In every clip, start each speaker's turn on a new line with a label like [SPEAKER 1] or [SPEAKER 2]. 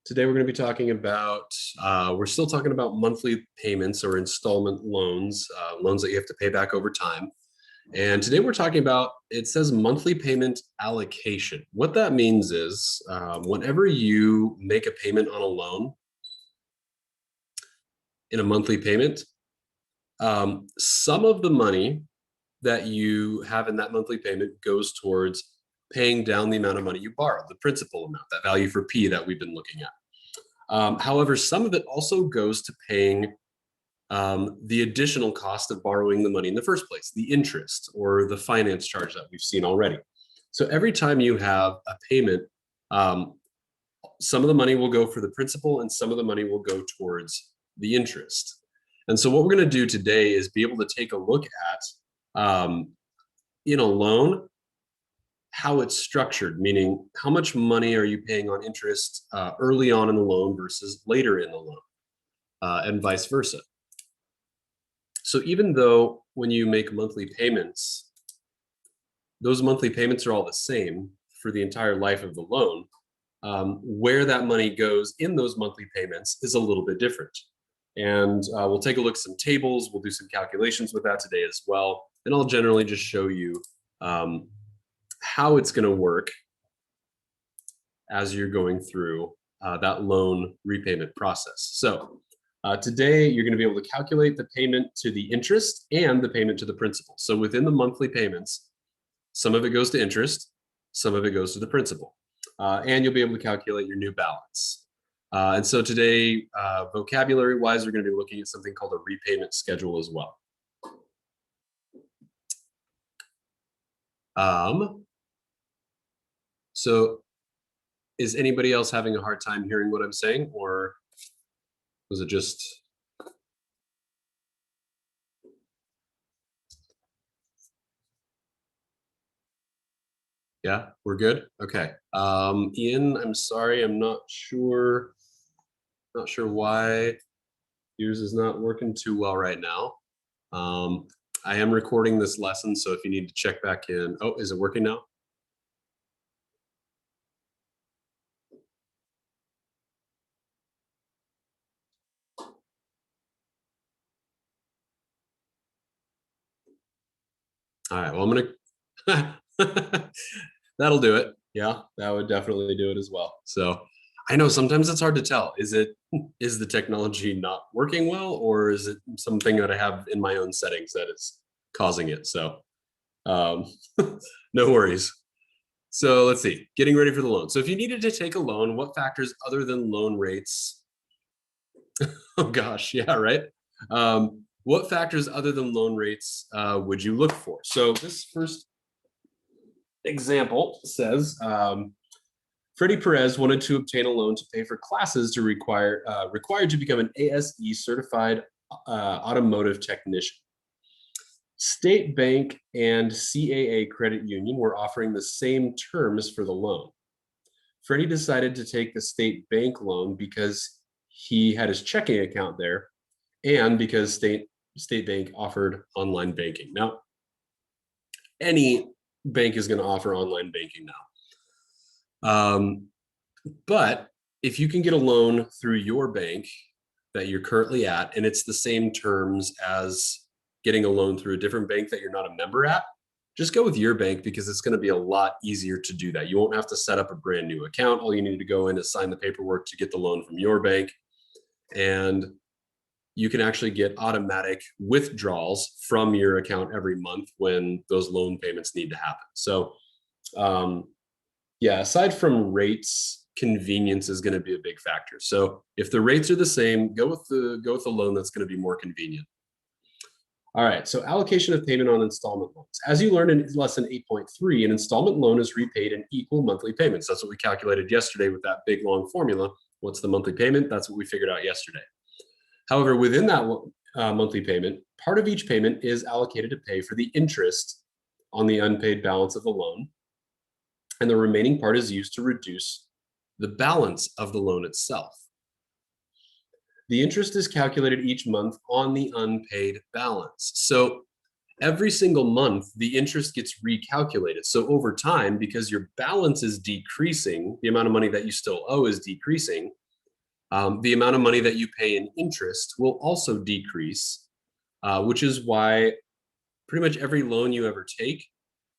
[SPEAKER 1] Today we're going to be talking about, we're still talking about monthly payments or installment loans, loans that you have to pay back over time. And today we're talking about, it says monthly payment allocation. What that means is whenever you make a payment on a loan in a monthly payment, some of the money that you have in that monthly payment goes towards paying down the amount of money you borrowed, the principal amount, that value for P that we've been looking at. However, some of it also goes to paying the additional cost of borrowing the money in the first place, the interest or the finance charge that we've seen already. So every time you have a payment, some of the money will go for the principal and some of the money will go towards the interest. And so what we're going to do today is be able to take a look at in a loan, how it's structured, meaning how much money are you paying on interest early on in the loan versus later in the loan, and vice versa. So even though when you make monthly payments, those monthly payments are all the same for the entire life of the loan, where that money goes in those monthly payments is a little bit different. And we'll take a look at some tables. We'll do some calculations with that today as well. And I'll generally just show you how it's going to work as you're going through that loan repayment process. So today you're going to be able to calculate the payment to the interest and the payment to the principal. So within the monthly payments, some of it goes to interest, some of it goes to the principal, and you'll be able to calculate your new balance. And so today, vocabulary wise, we're going to be looking at something called a repayment schedule as well. So is anybody else having a hard time hearing what I'm saying, or was it just? Yeah, we're good. Okay. Ian, I'm sorry, I'm not sure why yours is not working too well right now. I am recording this lesson, so if you need to check back in. Oh, is it working now? All right, well, I'm gonna, that'll do it. Yeah, that would definitely do it as well. So I know sometimes it's hard to tell. Is the technology not working well, or is it something that I have in my own settings that is causing it? So no worries. So let's see, getting ready for the loan. So if you needed to take a loan, what factors other than loan rates? Oh gosh, yeah, right. What factors other than loan rates would you look for? So this first example says, Freddie Perez wanted to obtain a loan to pay for classes required to become an ASE certified automotive technician. State Bank and CAA Credit Union were offering the same terms for the loan. Freddie decided to take the State Bank loan because he had his checking account there and because State Bank offered online banking. Now, any bank is going to offer online banking now. But if you can get a loan through your bank that you're currently at, and it's the same terms as getting a loan through a different bank that you're not a member at, just go with your bank because it's going to be a lot easier to do that. You won't have to set up a brand new account. All you need to go in is sign the paperwork to get the loan from your bank. And you can actually get automatic withdrawals from your account every month when those loan payments need to happen. So yeah, aside from rates, convenience is going to be a big factor. So if the rates are the same, go with the loan that's going to be more convenient. All right, so allocation of payment on installment loans. As you learned in lesson 8.3, an installment loan is repaid in equal monthly payments. That's what we calculated yesterday with that big long formula. What's the monthly payment? That's what we figured out yesterday. However, within that monthly payment, part of each payment is allocated to pay for the interest on the unpaid balance of the loan, and the remaining part is used to reduce the balance of the loan itself. The interest is calculated each month on the unpaid balance. So every single month, the interest gets recalculated. So over time, because your balance is decreasing, the amount of money that you still owe is decreasing, The amount of money that you pay in interest will also decrease, which is why pretty much every loan you ever take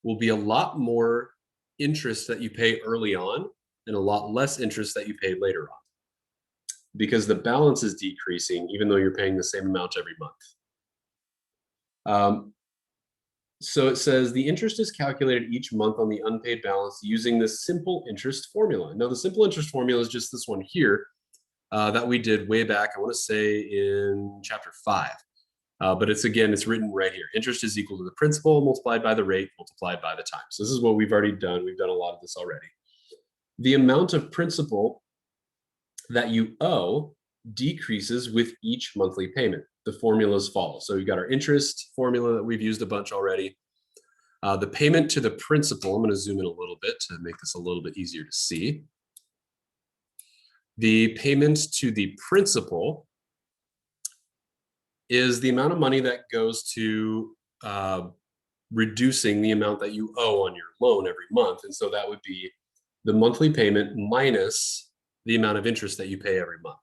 [SPEAKER 1] will be a lot more interest that you pay early on and a lot less interest that you pay later on, because the balance is decreasing even though you're paying the same amount every month. So it says the interest is calculated each month on the unpaid balance using the simple interest formula. Now, the simple interest formula is just this one here that we did way back, I want to say in chapter 5. But it's written right here. Interest is equal to the principal multiplied by the rate multiplied by the time. So this is what we've already done. We've done a lot of this already. The amount of principal that you owe decreases with each monthly payment. The formulas follow. So you've got our interest formula that we've used a bunch already. The payment to the principal, I'm going to zoom in a little bit to make this a little bit easier to see. The payment to the principal is the amount of money that goes to reducing the amount that you owe on your loan every month. And so that would be the monthly payment minus the amount of interest that you pay every month.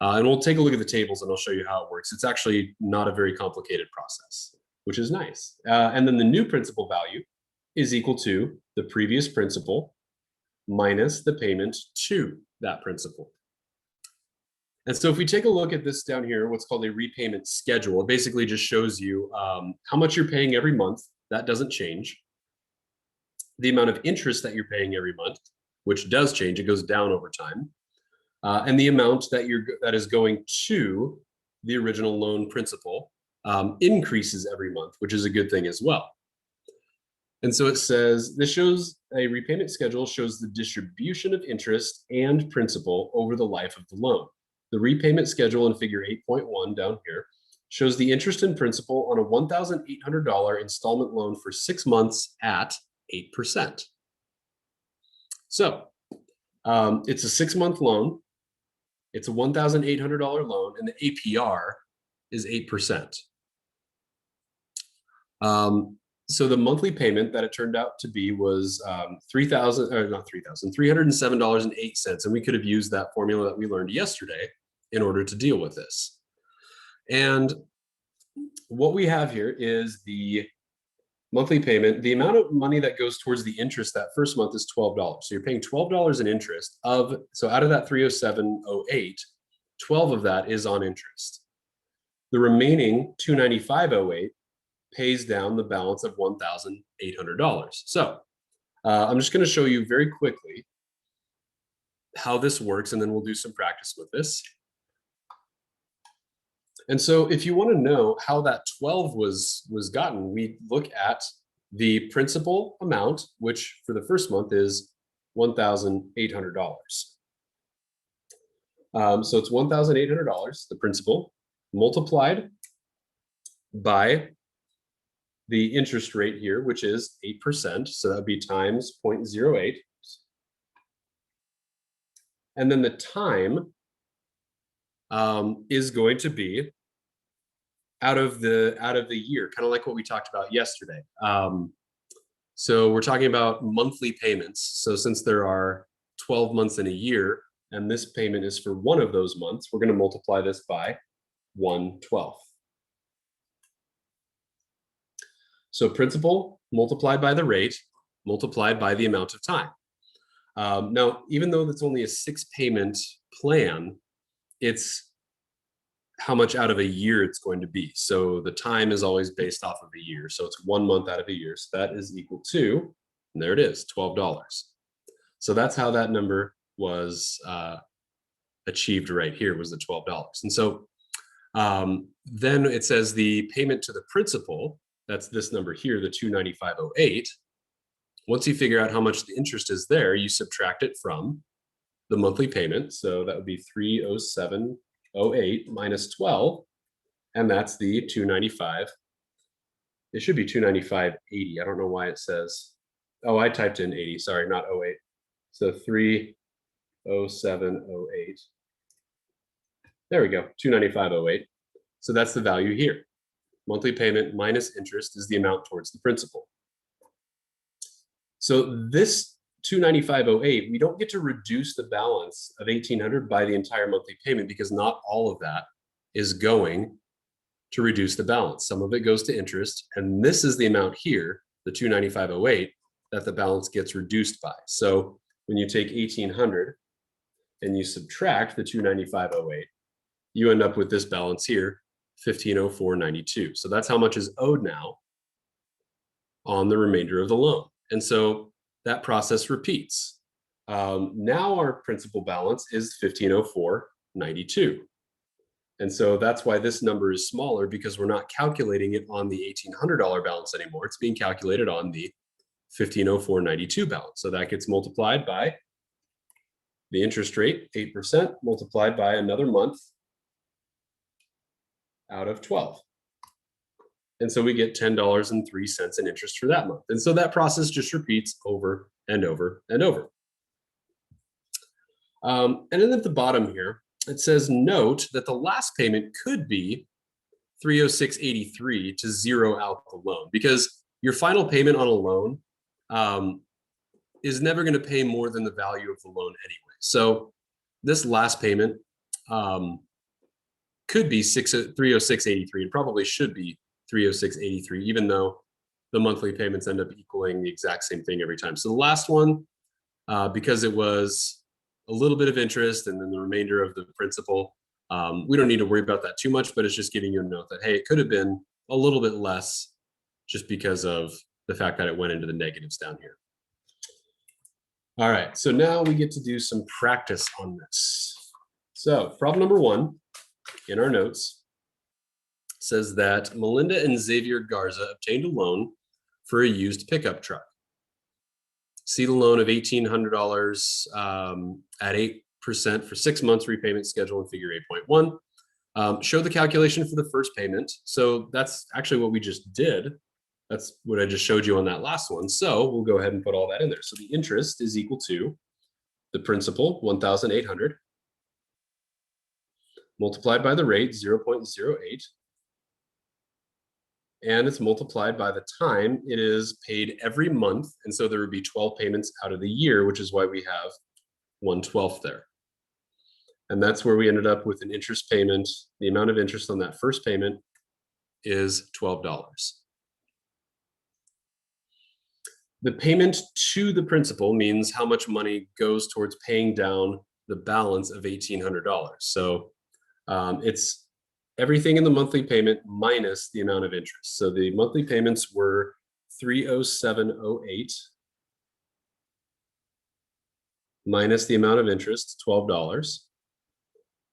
[SPEAKER 1] And we'll take a look at the tables and I'll show you how it works. It's actually not a very complicated process, which is nice. And then the new principal value is equal to the previous principal minus the payment to that principal. And so if we take a look at this down here, what's called a repayment schedule, it basically just shows you how much you're paying every month. That doesn't change. The amount of interest that you're paying every month, which does change, it goes down over time. And the amount that is going to the original loan principal increases every month, which is a good thing as well. And so it says, this shows a repayment schedule shows the distribution of interest and principal over the life of the loan. The repayment schedule in figure 8.1 down here shows the interest and principal on a $1,800 installment loan for 6 months at 8%. So it's a 6-month loan. It's a $1,800 loan, and the APR is 8%. So the monthly payment that it turned out to be was $307.08, and we could have used that formula that we learned yesterday in order to deal with this. And what we have here is the monthly payment. The amount of money that goes towards the interest that first month is $12. So you're paying $12 in interest so out of that $307.08, 12 of that is on interest. The remaining $295.08 pays down the balance of $1,800. So I'm just going to show you very quickly how this works, and then we'll do some practice with this. And so if you want to know how that 12 was gotten, we look at the principal amount, which for the first month is $1,800. So it's $1,800, the principal, multiplied by the interest rate here, which is 8%. So that would be times 0.08. And then the time is going to be out of the year, kind of like what we talked about yesterday. So we're talking about monthly payments. So since there are 12 months in a year, and this payment is for one of those months, we're going to multiply this by 1/12. So principal multiplied by the rate multiplied by the amount of time. Now, even though that's only a 6-payment plan, it's how much out of a year it's going to be. So the time is always based off of a year. So it's 1 month out of a year. So that is equal to, and there it is, $12. So that's how that number was achieved right here, was the $12. And so then it says the payment to the principal, that's this number here, the $295.08. Once you figure out how much the interest is there, you subtract it from the monthly payment. So that would be $307.08 minus 12, and that's the $295. It should be $295.80. I don't know why it says, oh, I typed in 80, sorry, not 08. So $307.08. There we go, $295.08. So that's the value here. Monthly payment minus interest is the amount towards the principal. So this $295.08, we don't get to reduce the balance of $1,800 by the entire monthly payment because not all of that is going to reduce the balance. Some of it goes to interest, and this is the amount here, the $295.08, that the balance gets reduced by. So when you take $1,800 and you subtract the $295.08, you end up with this balance here, $1,504.92. So that's how much is owed now on the remainder of the loan. And so that process repeats. Now our principal balance is $1,504.92. And so that's why this number is smaller, because we're not calculating it on the $1,800 balance anymore. It's being calculated on the $1,504.92 balance. So that gets multiplied by the interest rate, 8%, multiplied by another month out of 12. And so we get $10.03 in interest for that month. And so that process just repeats over and over and over. And then at the bottom here, it says, note that the last payment could be $306.83 to zero out the loan, because your final payment on a loan is never going to pay more than the value of the loan anyway. So this last payment could be $306.83, and probably should be $306.83, even though the monthly payments end up equaling the exact same thing every time. So the last one, because it was a little bit of interest and then the remainder of the principal, we don't need to worry about that too much, but it's just giving you a note that, hey, it could have been a little bit less just because of the fact that it went into the negatives down here. All right, so now we get to do some practice on this. So problem number 1 in our notes says that Melinda and Xavier Garza obtained a loan for a used pickup truck. See the loan of $1,800 at 8% for 6 months repayment schedule in figure 8.1. Show the calculation for the first payment. So that's actually what we just did. That's what I just showed you on that last one. So we'll go ahead and put all that in there. So the interest is equal to the principal, $1,800, multiplied by the rate, 0.08. And it's multiplied by the time it is paid every month. And so there would be 12 payments out of the year, which is why we have 1/12 there. And that's where we ended up with an interest payment. The amount of interest on that first payment is $12. The payment to the principal means how much money goes towards paying down the balance of $1,800. So it's everything in the monthly payment minus the amount of interest. So the monthly payments were $307.08 minus the amount of interest, $12.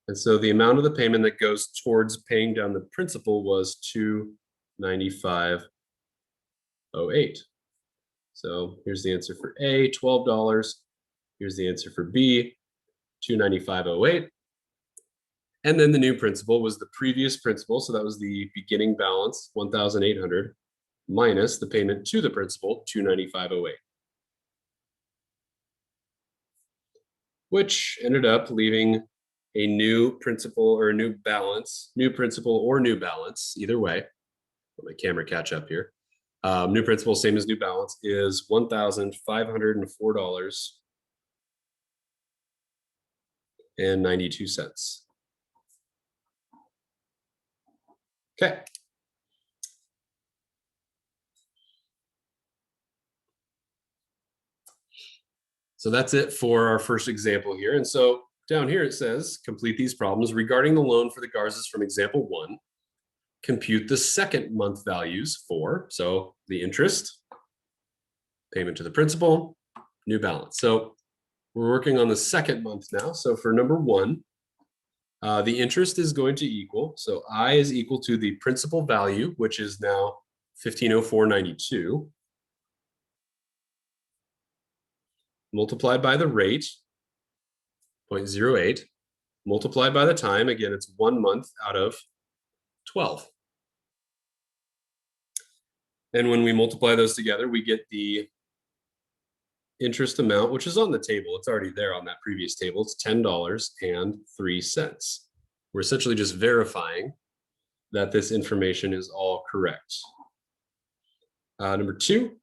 [SPEAKER 1] And so the amount of the payment that goes towards paying down the principal was $295.08. So here's the answer for A, $12. Here's the answer for B, $295.08. And then the new principal was the previous principal. So that was the beginning balance, $1,800, minus the payment to the principal, $295.08. Which ended up leaving a new principal or a new balance, new principal or new balance, either way. Let my camera catch up here. New principal, same as new balance, is $1,504.92. Okay. So that's it for our first example here. And so down here it says, complete these problems regarding the loan for the Garzas from example 1. Compute the second month values for, so the interest, payment to the principal, new balance. So we're working on the second month now. So for number 1, the interest is going to equal, so I is equal to the principal value, which is now $1,504.92, multiplied by the rate, 0.08, multiplied by the time, again, it's 1 month out of 12. And when we multiply those together, we get the interest amount, which is on the table. It's already there on that previous table. It's $10.03. We're essentially just verifying that this information is all correct. Number 2,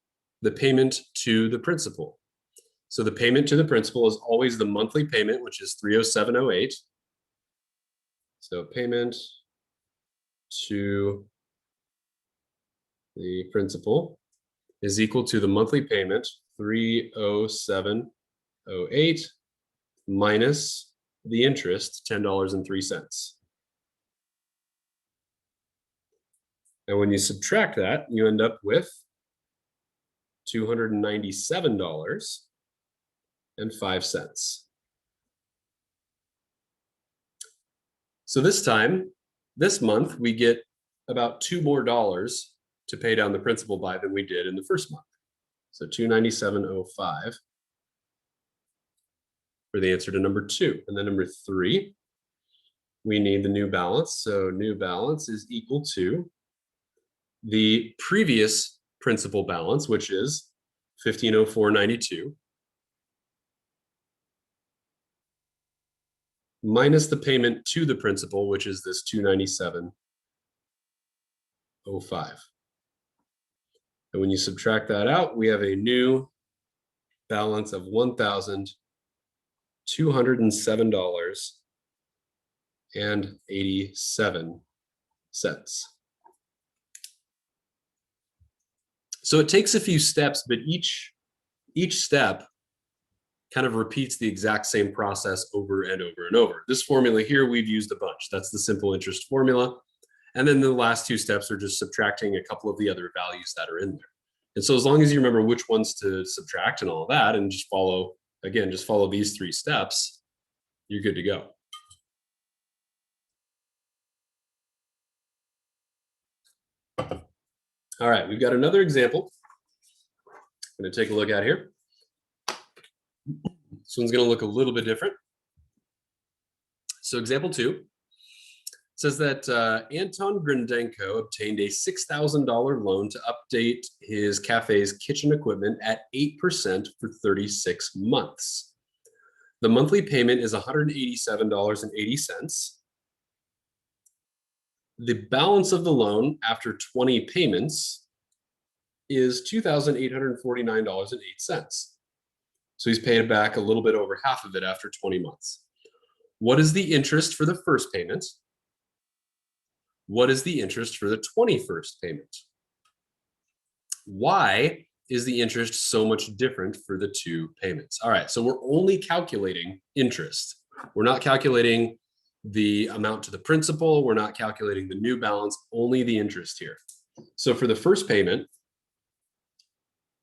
[SPEAKER 1] the payment to the principal. So the payment to the principal is always the monthly payment, which is 307.08. So payment to the principal is equal to the monthly payment, 307.08, minus the interest, $10.03. And when you subtract that, you end up with $297.05. So this month, we get about $2 more to pay down the principal by than we did in the first month. So $297.05 for the answer to number 2. And then number 3, we need the new balance. So new balance is equal to the previous principal balance, which is $1,504.92, minus the payment to the principal, which is this $297.05. And when you subtract that out, we have a new balance of $1,207.87. So it takes a few steps, but each step kind of repeats the exact same process over and over and over. This formula here, we've used a bunch. That's the simple interest formula. And then the last 2 steps are just subtracting a couple of the other values that are in there. And so as long as you remember which ones to subtract and all that, and just follow these 3 steps, you're good to go. All right, we've got another example I'm going to take a look at here. This one's going to look a little bit different. So example 2 says that Anton Grindenko obtained a $6,000 loan to update his cafe's kitchen equipment at 8% for 36 months. The monthly payment is $187.80. The balance of the loan after 20 payments is $2,849.08. So he's paid back a little bit over half of it after 20 months. What is the interest for the first payment? What is the interest for the 21st payment? Why is the interest so much different for the 2 payments? All right, so we're only calculating interest. We're not calculating the amount to the principal. We're not calculating the new balance, only the interest here. So for the first payment,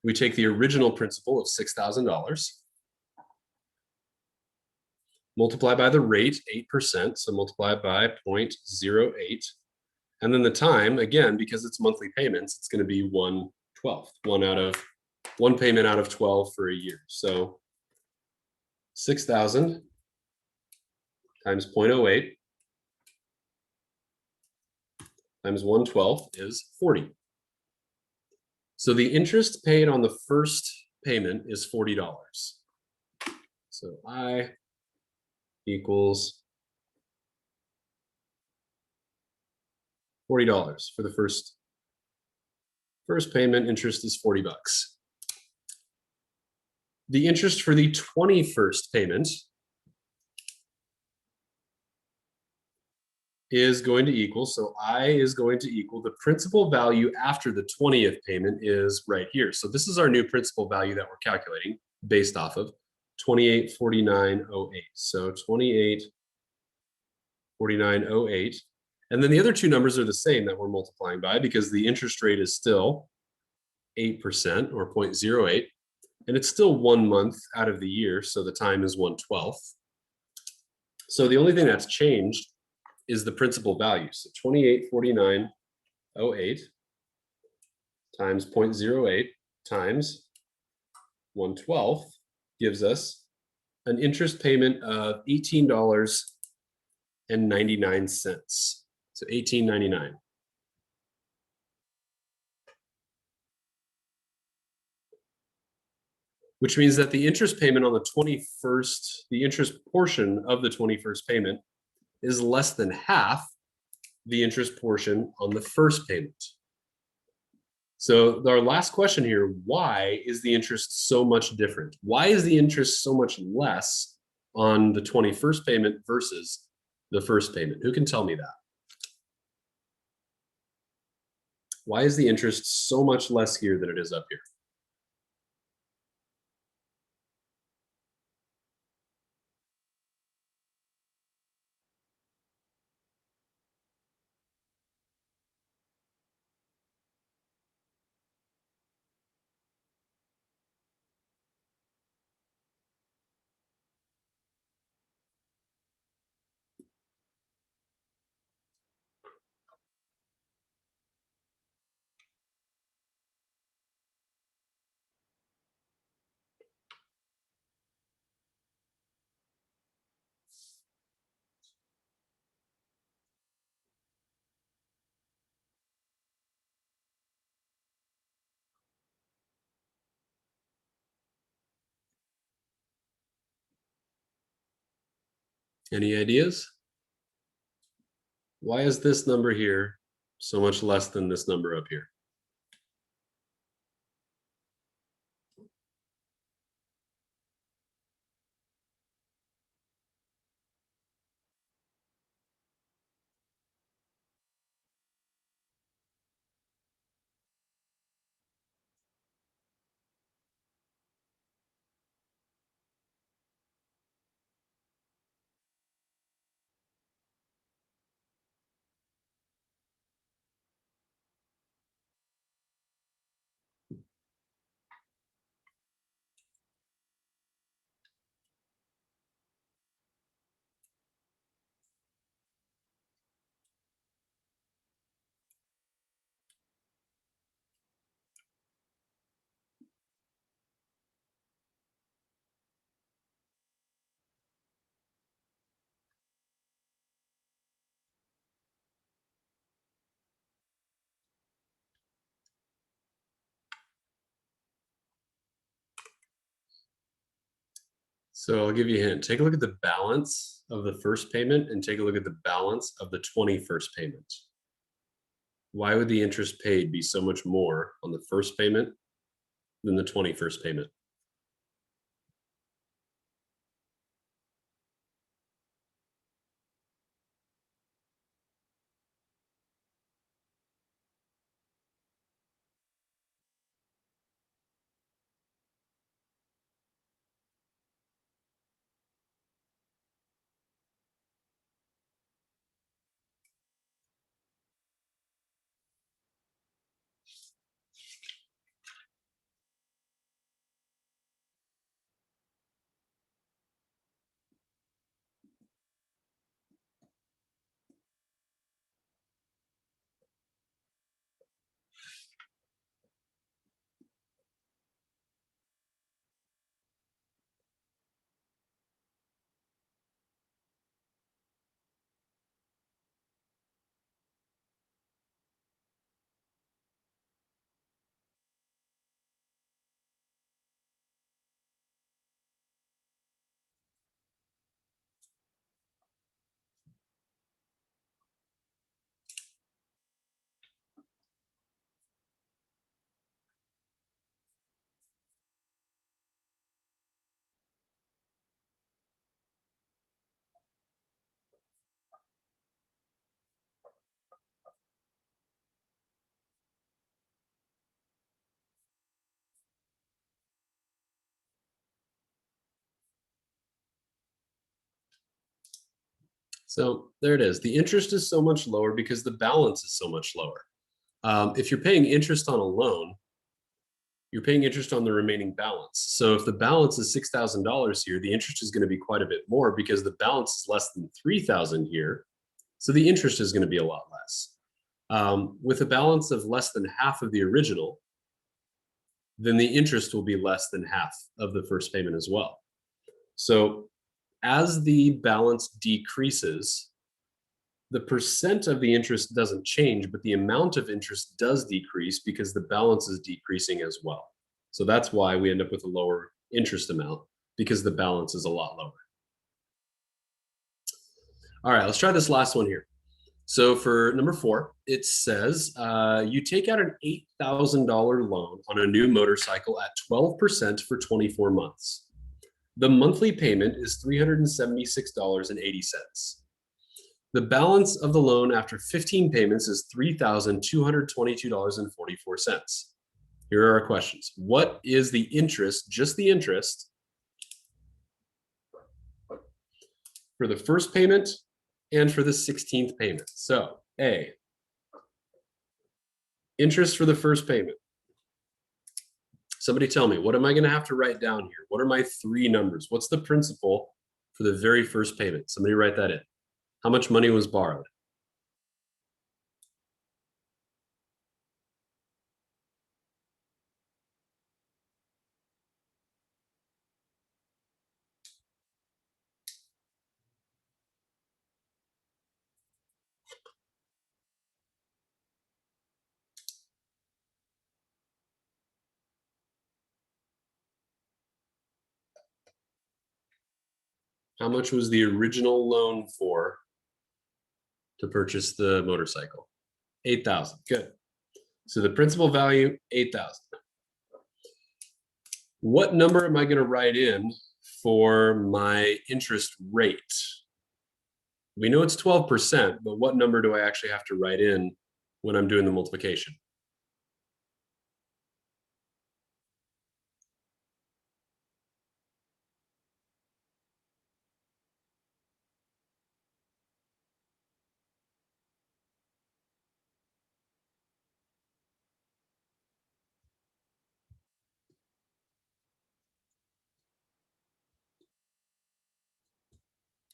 [SPEAKER 1] we take the original principal of $6,000, multiply by the rate, 8%, so multiply by 0.08. And then the time, again, because it's monthly payments, it's going to be 1/12, one payment out of 12 for a year. So 6,000 times 0.08 times 1/12 is 40. So the interest paid on the first payment is $40. So I equals $40 for the first payment. Interest is $40. The interest for the 21st payment is going to equal, so I is going to equal the principal value after the 20th payment is right here. So this is our new principal value that we're calculating based off of 2849.08. So 2849.08. And then the other 2 numbers are the same that we're multiplying by because the interest rate is still 8% or 0.08. And it's still 1 month out of the year. So the time is 1/12. So the only thing that's changed is the principal value. So 2849.08 times 0.08 times 1/12 gives us an interest payment of $18.99. So $18.99. Which means that the interest payment on the 21st, the interest portion of the 21st payment is less than half the interest portion on the first payment. So our last question here, why is the interest so much different? Why is the interest so much less on the 21st payment versus the first payment? Who can tell me that? Why is the interest so much less here than it is up here? Any ideas? Why is this number here so much less than this number up here? So I'll give you a hint. Take a look at the balance of the first payment and take a look at the balance of the 21st payment. Why would the interest paid be so much more on the first payment than the 21st payment? So there it is. The interest is so much lower because the balance is so much lower. If you're paying interest on a loan, you're paying interest on the remaining balance. So if the balance is $6,000 here, the interest is going to be quite a bit more because the balance is less than 3,000 here. So the interest is going to be a lot less. With a balance of less than half of the original, then the interest will be less than half of the first payment as well. So as the balance decreases, the percent of the interest doesn't change, but the amount of interest does decrease because the balance is decreasing as well. So that's why we end up with a lower interest amount, because the balance is a lot lower. All right, let's try this last one here. So for number 4, it says you take out an $8,000 loan on a new motorcycle at 12% for 24 months. The monthly payment is $376.80. The balance of the loan after 15 payments is $3,222.44. Here are our questions. What is the interest, just the interest, for the first payment and for the 16th payment? So, A, interest for the first payment. Somebody tell me, what am I going to have to write down here? What are my 3 numbers? What's the principal for the very first payment? Somebody write that in. How much money was borrowed? How much was the original loan for to purchase the motorcycle? 8,000. Good. So the principal value, 8,000. What number am I going to write in for my interest rate? We know it's 12%, but what number do I actually have to write in when I'm doing the multiplication?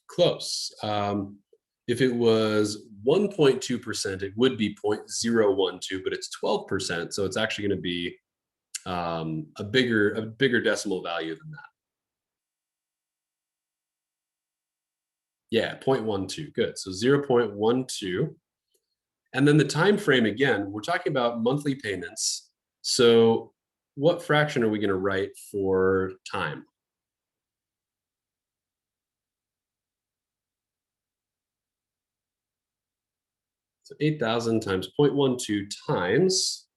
[SPEAKER 1] Close. If it was 1.2%, it would be 0.012, but it's 12%, so it's actually going to be a bigger decimal value than that. Yeah, 0.12. Good. So 0.12. And then the time frame, again, we're talking about monthly payments. So what fraction are we going to write for time? So 8,000 times 0.12 times,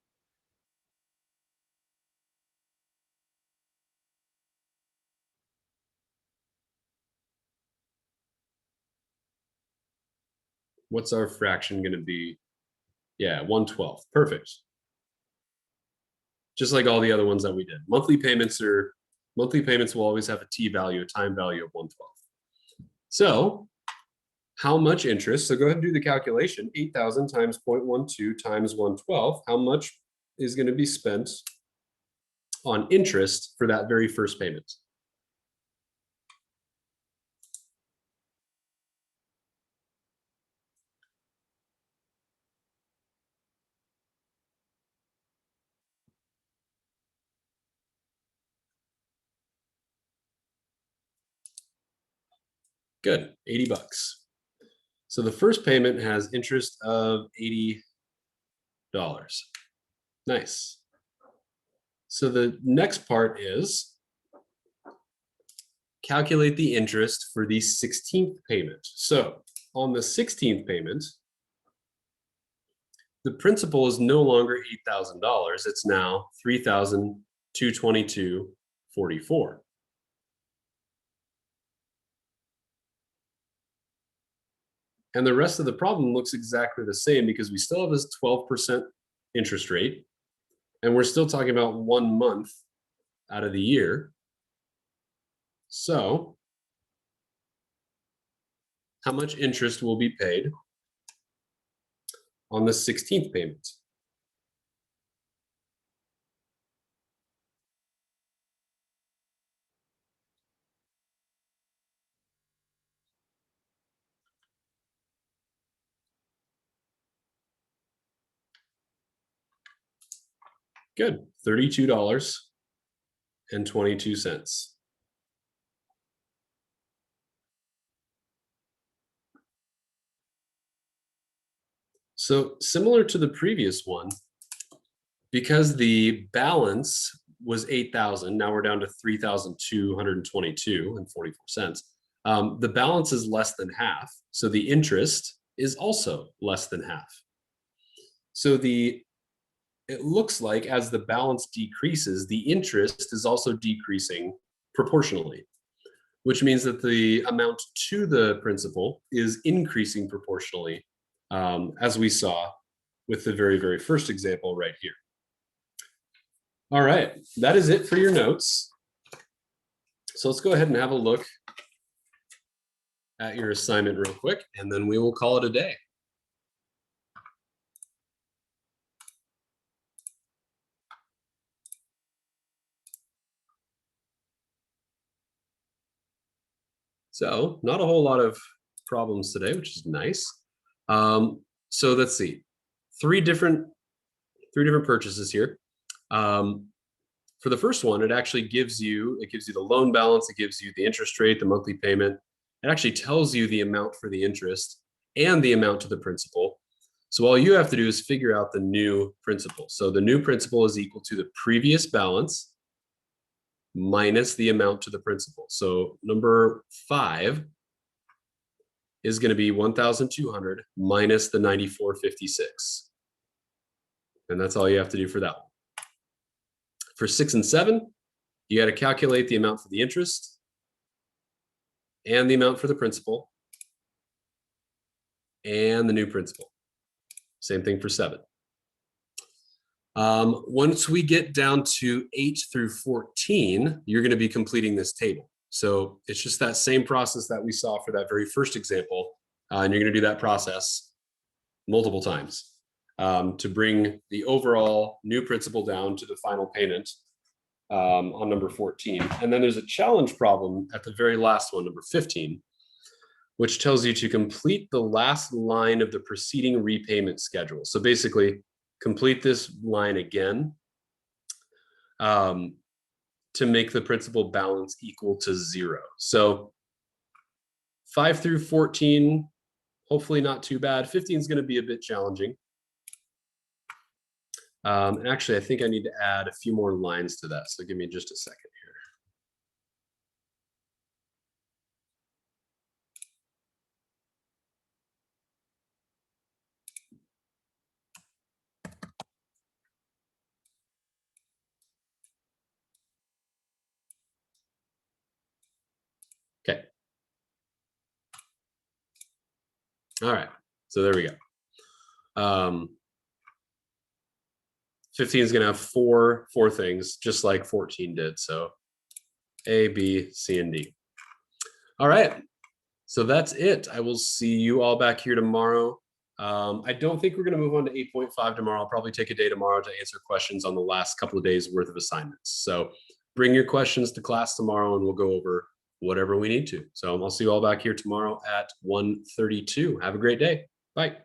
[SPEAKER 1] what's our fraction going to be? Yeah, 1/12. Perfect. Just like all the other ones that we did. Monthly payments will always have a t value, a time value of 1/12. So how much interest? So go ahead and do the calculation. 8,000 times 0.12 times 1/12. How much is going to be spent on interest for that very first payment? Good, 80 bucks. So the first payment has interest of $80. Nice. So the next part is calculate the interest for the 16th payment. So on the 16th payment, the principal is no longer $8,000. It's now $3,222.44. And the rest of the problem looks exactly the same because we still have this 12% interest rate, and we're still talking about 1 month out of the year. So how much interest will be paid on the 16th payment? Good, $32.22. So similar to the previous one, because the balance was 8,000, now we're down to 3,222 and 44 cents. The balance is less than half. So the interest is also less than half. So it looks like as the balance decreases, the interest is also decreasing proportionally, which means that the amount to the principal is increasing proportionally, as we saw with the very, very first example right here. All right, that is it for your notes. So let's go ahead and have a look at your assignment real quick, and then we will call it a day. So not a whole lot of problems today, which is nice. So let's see, three different purchases here. For the first one, it actually gives you the loan balance, it gives you the interest rate, the monthly payment. It actually tells you the amount for the interest and the amount to the principal. So all you have to do is figure out the new principal. So the new principal is equal to the previous balance minus the amount to the principal. So number 5 is going to be 1,200 minus the 94.56. And that's all you have to do for that one. For 6 and 7, you got to calculate the amount for the interest and the amount for the principal and the new principal. Same thing for 7. Once we get down to 8 through 14, you're going to be completing this table. So it's just that same process that we saw for that very first example. And you're going to do that process multiple times to bring the overall new principal down to the final payment on number 14. And then there's a challenge problem at the very last one, number 15, which tells you to complete the last line of the preceding repayment schedule. So basically, complete this line again to make the principal balance equal to 0. So 5 through 14, hopefully not too bad. 15 is going to be a bit challenging. And actually, I think I need to add a few more lines to that. So give me just a second here. Okay. All right. So there we go. 15 is going to have four things, just like 14 did. So A, B, C, and D. All right. So that's it. I will see you all back here tomorrow. I don't think we're going to move on to 8.5 tomorrow. I'll probably take a day tomorrow to answer questions on the last couple of days worth of assignments. So bring your questions to class tomorrow and we'll go over whatever we need to. So I'll see you all back here tomorrow at 1:32. Have a great day. Bye.